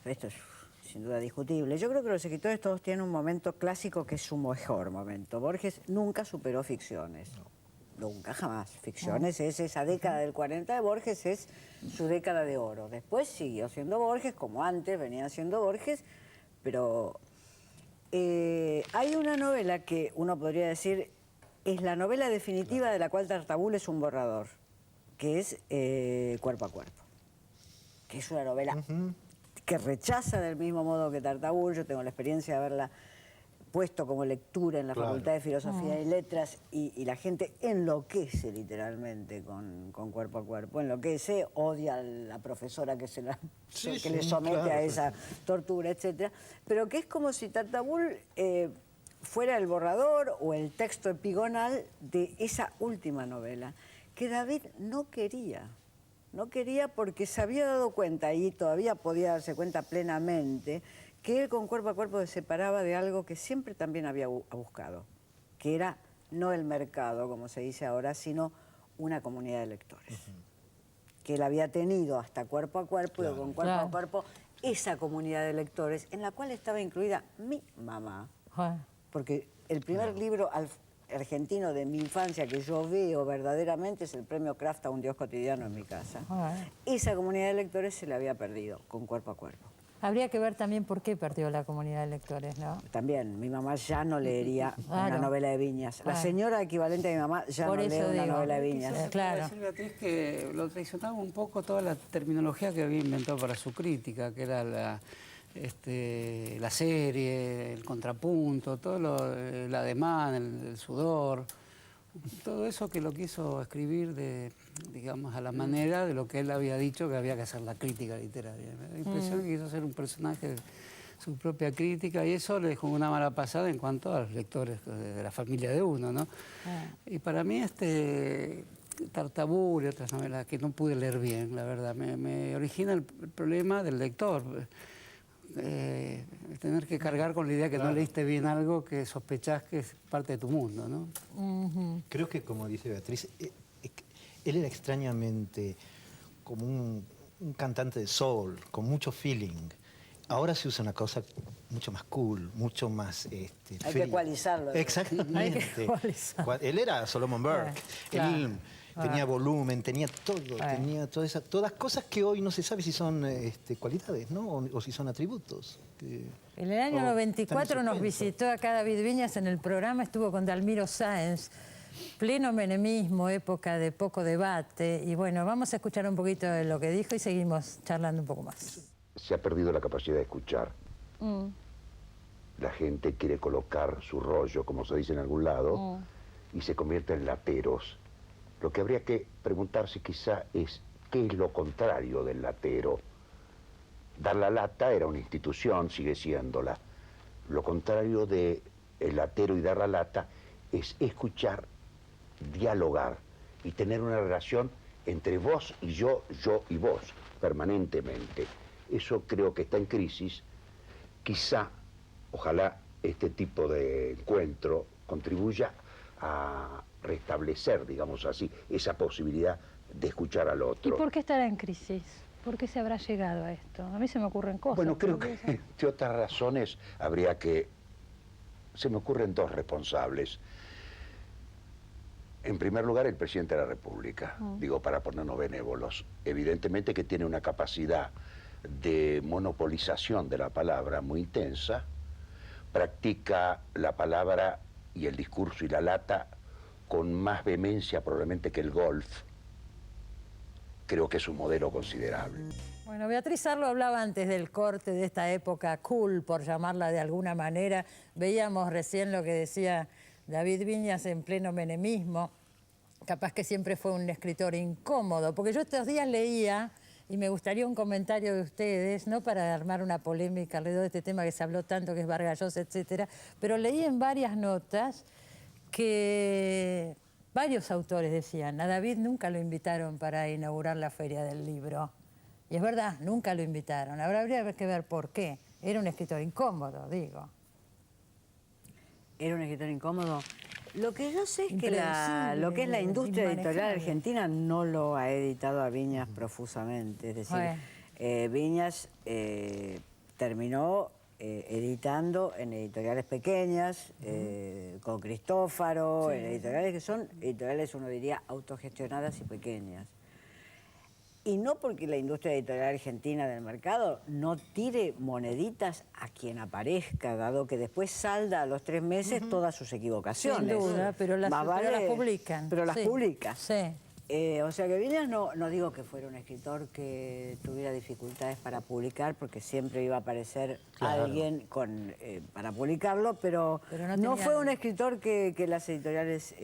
esto es sin duda discutible. Yo creo que los escritores todos tienen un momento clásico que es su mejor momento. Borges nunca superó ficciones. Nunca, jamás. Ficciones es esa década del 40 de Borges, es su década de oro. Después siguió siendo Borges, como antes venía siendo Borges, pero hay una novela que uno podría decir es la novela definitiva de la cual Tartabull es un borrador, que es Cuerpo a Cuerpo, que es una novela que rechaza del mismo modo que Tartabull. Yo tengo la experiencia de haberla puesto como lectura en la Facultad de Filosofía y Letras y la gente enloquece literalmente con Cuerpo a Cuerpo, enloquece, odia a la profesora que, le somete a esa tortura, etc. Pero que es como si Tartabull fuera el borrador o el texto epigonal de esa última novela, que David no quería. No quería porque se había dado cuenta, y todavía podía darse cuenta plenamente, que él con Cuerpo a Cuerpo se separaba de algo que siempre también había buscado, que era no el mercado, como se dice ahora, sino una comunidad de lectores. Que él había tenido hasta Cuerpo a Cuerpo, y con Cuerpo a Cuerpo, esa comunidad de lectores, en la cual estaba incluida mi mamá. Porque el primer libro argentino de mi infancia que yo veo verdaderamente es el premio Kraft a un Dios cotidiano en mi casa. Esa comunidad de lectores se la había perdido con Cuerpo a Cuerpo. Habría que ver también por qué perdió la comunidad de lectores, ¿no? También, mi mamá ya no leería una novela de Viñas. La señora equivalente a mi mamá ya no lee una novela de Viñas. Claro. Decir, Beatriz, que lo traicionaba un poco toda la terminología que había inventado para su crítica, que era la serie, el contrapunto, todo el ademán, el sudor, todo eso que lo quiso escribir digamos, a la manera de lo que él había dicho que había que hacer la crítica literaria. Me da la impresión que quiso ser un personaje de su propia crítica, y eso le dejó una mala pasada en cuanto a los lectores de la familia de uno, ¿no? Y para mí Tartabull y otras novelas que no pude leer bien, la verdad, me origina el problema del lector. Tener que cargar con la idea que no leíste bien algo que sospechás que es parte de tu mundo, ¿no? Creo que, como dice Beatriz, él era extrañamente como un cantante de soul, con mucho feeling. Ahora se usa una cosa mucho más cool, mucho más... Hay que ecualizarlo. Exactamente. Hay que ecualizarlo. Él era Solomon Burke. Él tenía volumen, tenía todo, tenía todas cosas que hoy no se sabe si son cualidades, ¿no? O si son atributos. En el año 94 nos visitó acá David Viñas en el programa, estuvo con Dalmiro Sáenz, pleno menemismo, época de poco debate, y bueno, vamos a escuchar un poquito de lo que dijo y seguimos charlando un poco más. Se ha perdido la capacidad de escuchar. La gente quiere colocar su rollo, como se dice en algún lado, y se convierte en lateros. Lo que habría que preguntarse quizá es qué es lo contrario del latero. Dar la lata era una institución, sigue siéndola. Lo contrario del latero y dar la lata es escuchar, dialogar y tener una relación entre vos y yo y vos, permanentemente. Eso creo que está en crisis. Quizá, ojalá este tipo de encuentro contribuya a restablecer, digamos así, esa posibilidad de escuchar al otro. ¿Y por qué estará en crisis? ¿Por qué se habrá llegado a esto? A mí se me ocurren cosas. Bueno, creo que de otras razones habría que... Se me ocurren dos responsables. En primer lugar, el presidente de la República, digo, para ponernos benévolos. Evidentemente que tiene una capacidad de monopolización de la palabra muy intensa, practica la palabra y el discurso y la lata con más vehemencia probablemente que el golf. Creo que es un modelo considerable. Bueno, Beatriz Arlo hablaba antes del corte de esta época cool, por llamarla de alguna manera. Veíamos recién lo que decía David Viñas en pleno menemismo. Capaz que siempre fue un escritor incómodo, porque yo estos días leía, y me gustaría un comentario de ustedes, no para armar una polémica alrededor de este tema que se habló tanto, que es Vargas Llosa, etcétera, pero leí en varias notas que varios autores decían, a David nunca lo invitaron para inaugurar la Feria del Libro. Y es verdad, nunca lo invitaron. Ahora habría que ver por qué. Era un escritor incómodo, digo. Era un escritor incómodo. Lo que yo sé es que lo que es la industria editorial argentina no lo ha editado a Viñas profusamente. Es decir, Viñas terminó editando en editoriales pequeñas, con Cristófaro, en editoriales que son editoriales, uno diría, autogestionadas y pequeñas. Y no porque la industria editorial argentina del mercado no tire moneditas a quien aparezca, dado que después salda a los 3 meses todas sus equivocaciones. Sin duda, pero las publican. Pero las sí. publica. Sí. O sea que Viñas no digo que fuera un escritor que tuviera dificultades para publicar, porque siempre iba a aparecer alguien para publicarlo, pero no fue un escritor que las editoriales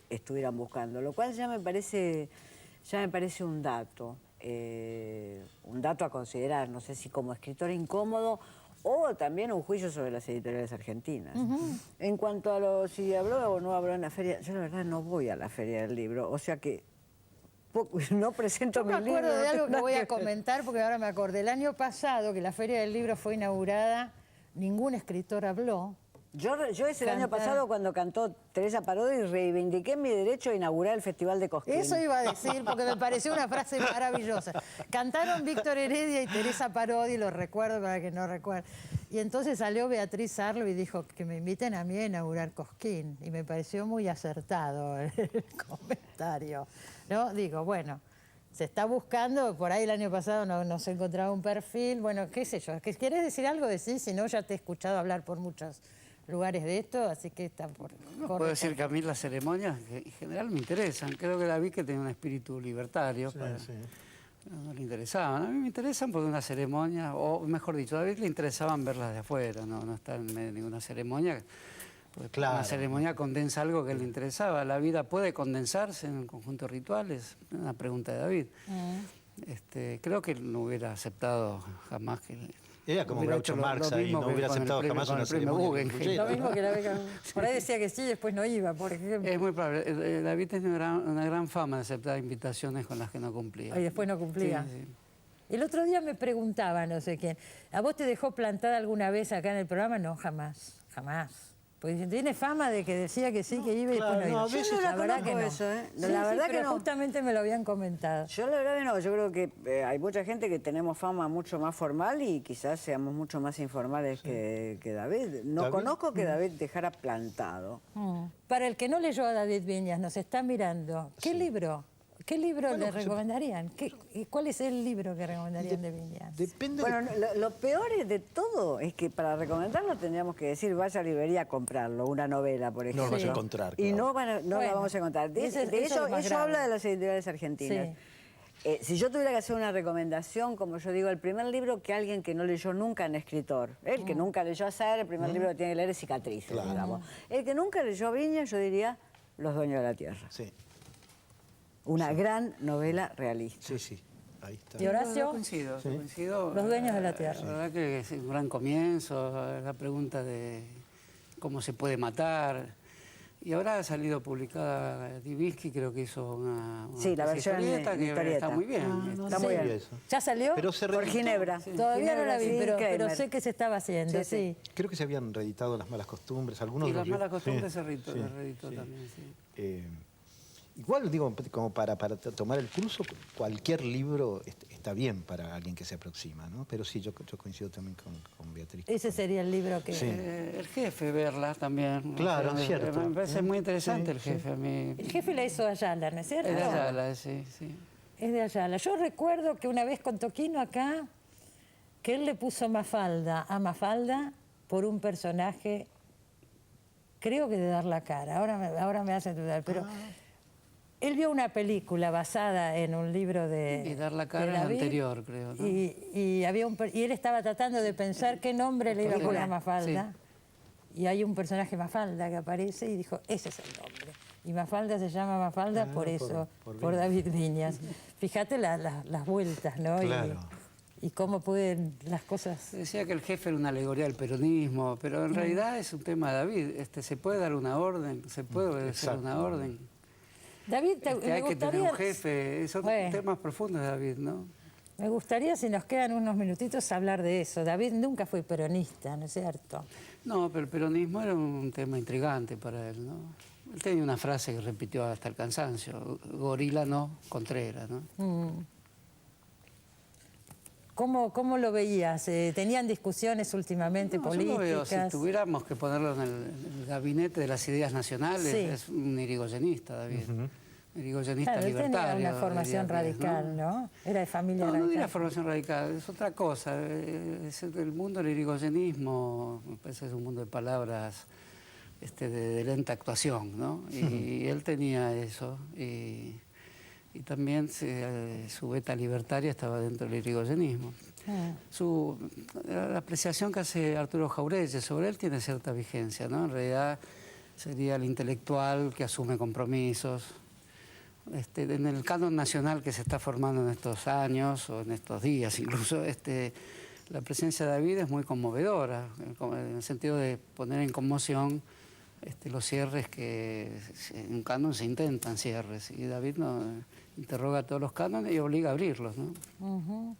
estuvieran buscando, lo cual ya me parece un dato a considerar, no sé si como escritor incómodo o también un juicio sobre las editoriales argentinas. En cuanto a si habló o no habló en la feria, yo la verdad no voy a la feria del libro, o sea que no presento mi libro. Me acuerdo de algo que voy a comentar porque ahora me acordé. El año pasado, que la feria del libro fue inaugurada, ningún escritor habló. Yo el año pasado, cuando cantó Teresa Parodi, reivindiqué mi derecho a inaugurar el Festival de Cosquín. Eso iba a decir, porque me pareció una frase maravillosa. Cantaron Víctor Heredia y Teresa Parodi, lo recuerdo para que no recuerde. Y entonces salió Beatriz Arlo y dijo que me inviten a mí a inaugurar Cosquín. Y me pareció muy acertado el comentario, ¿no? Digo, bueno, se está buscando, por ahí el año pasado no se encontraba un perfil, bueno, qué sé yo. ¿Que ¿Querés decir algo? Decís, si no, ya te he escuchado hablar por muchos lugares de esto, así que está por... Puedo decir que a mí las ceremonias en general me interesan. Creo que David, que tenía un espíritu libertario, no le interesaban. A mí me interesan porque una ceremonia, o mejor dicho, a David le interesaban verlas de afuera, no estar en medio de ninguna ceremonia. Una ceremonia condensa algo que le interesaba. ¿La vida puede condensarse en un conjunto de rituales? Una pregunta de David. Creo que no hubiera aceptado jamás que... Era como Groucho Marx ahí, no hubiera aceptado jamás una ceremonia. Lo mismo que la beca. Por ahí decía que sí, después no iba, por ejemplo. Es muy probable. David tiene una gran fama de aceptar invitaciones con las que no cumplía. Y después no cumplía. Sí. El otro día me preguntaba, no sé quién, ¿a vos te dejó plantada alguna vez acá en el programa? No, jamás, jamás. Porque tiene fama de que decía que sí, que iba y después no iba. Yo no la verdad que no. Eso, la verdad que no. Justamente me lo habían comentado. Yo la verdad que no. Yo creo que hay mucha gente que tenemos fama mucho más formal y quizás seamos mucho más informales que David. No conozco que David dejara plantado. Para el que no leyó a David Viñas, nos está mirando, ¿qué libro? ¿Qué libro le recomendarían? ¿Cuál es el libro que recomendarían de Viñas? Depende. Bueno, lo peor de todo es que para recomendarlo tendríamos que decir vaya a librería a comprarlo, una novela, por ejemplo. No lo vas a encontrar. Y no la vamos a encontrar. De eso habla de las editoriales argentinas. Sí. Si yo tuviera que hacer una recomendación, como yo digo, el primer libro que alguien que no leyó nunca en escritor, el que nunca leyó a Saer, el primer libro que tiene que leer es Cicatrices, digamos. El que nunca leyó a Viñas, yo diría Los dueños de la tierra. Sí. Una gran novela realista. Sí, ahí está. ¿Y Horacio? Coincido. Los dueños de la tierra. La verdad que es un gran comienzo, la pregunta de cómo se puede matar. Y ahora ha salido publicada Divinsky, creo que hizo una la versión historieta que historieta. está muy bien. Está muy bien. Eso. ¿Ya salió? Pero se Por Ginebra. Todavía no la vi, sí, pero sé que se estaba haciendo, sí. Creo que se habían reeditado Las malas costumbres, algunos Y de Las los malas costumbres se sí, reeditó también, sí. Igual, digo, como para tomar el curso, cualquier libro está bien para alguien que se aproxima, ¿no? Pero sí, yo coincido también con Beatriz. Ese sería el libro que... Sí. El jefe, verla también. Claro, cierto. Me parece muy interesante el jefe a mí. El jefe la hizo Ayala, ¿no es cierto? Es de Ayala, sí. Es de Ayala. Yo recuerdo que una vez con Toquino acá, que él le puso Mafalda a Mafalda por un personaje, creo que de Dar la cara. Ahora me hace dudar, pero... Él vio una película basada en un libro de Y Dar la cara de David, anterior, creo, ¿no? Y él estaba tratando de pensar qué nombre le iba a poner a Mafalda. Sí. Y hay un personaje Mafalda que aparece y dijo, ese es el nombre. Y Mafalda se llama Mafalda por eso, por David Viñas. Fíjate las vueltas, ¿no? Claro. Y cómo pueden las cosas... Decía que el jefe era una alegoría del peronismo, pero en realidad es un tema de David. Se puede dar una orden, se puede obedecer una orden. David, hay que tener un jefe, son temas profundos de David, ¿no? Me gustaría, si nos quedan unos minutitos, hablar de eso. David nunca fue peronista, ¿no es cierto? No, pero el peronismo era un tema intrigante para él, ¿no? Él tenía una frase que repitió hasta el cansancio, gorila no, Contreras, ¿no? ¿Cómo lo veías? ¿Tenían discusiones últimamente No, yo políticas? lo veo, si tuviéramos que ponerlo en el gabinete de las ideas nacionales, Sí. es un irigoyenista, David. Irigoyenista Claro, él libertario. tenía una formación diría que es, radical, ¿no? Era de familia No, no radical. diría formación radical, es otra cosa. Es el mundo del irigoyenismo, me parece que es un mundo de palabras de lenta actuación, ¿no? Y él tenía eso. Y también su beta libertaria estaba dentro del irigoyenismo. La apreciación que hace Arturo Jauregui sobre él tiene cierta vigencia, ¿no? En realidad sería el intelectual que asume compromisos. En el canon nacional que se está formando en estos años, o en estos días incluso, la presencia de David es muy conmovedora, en el sentido de poner en conmoción los cierres que en un canon se intentan cierres, y David interroga todos los cánones y obliga a abrirlos, ¿no?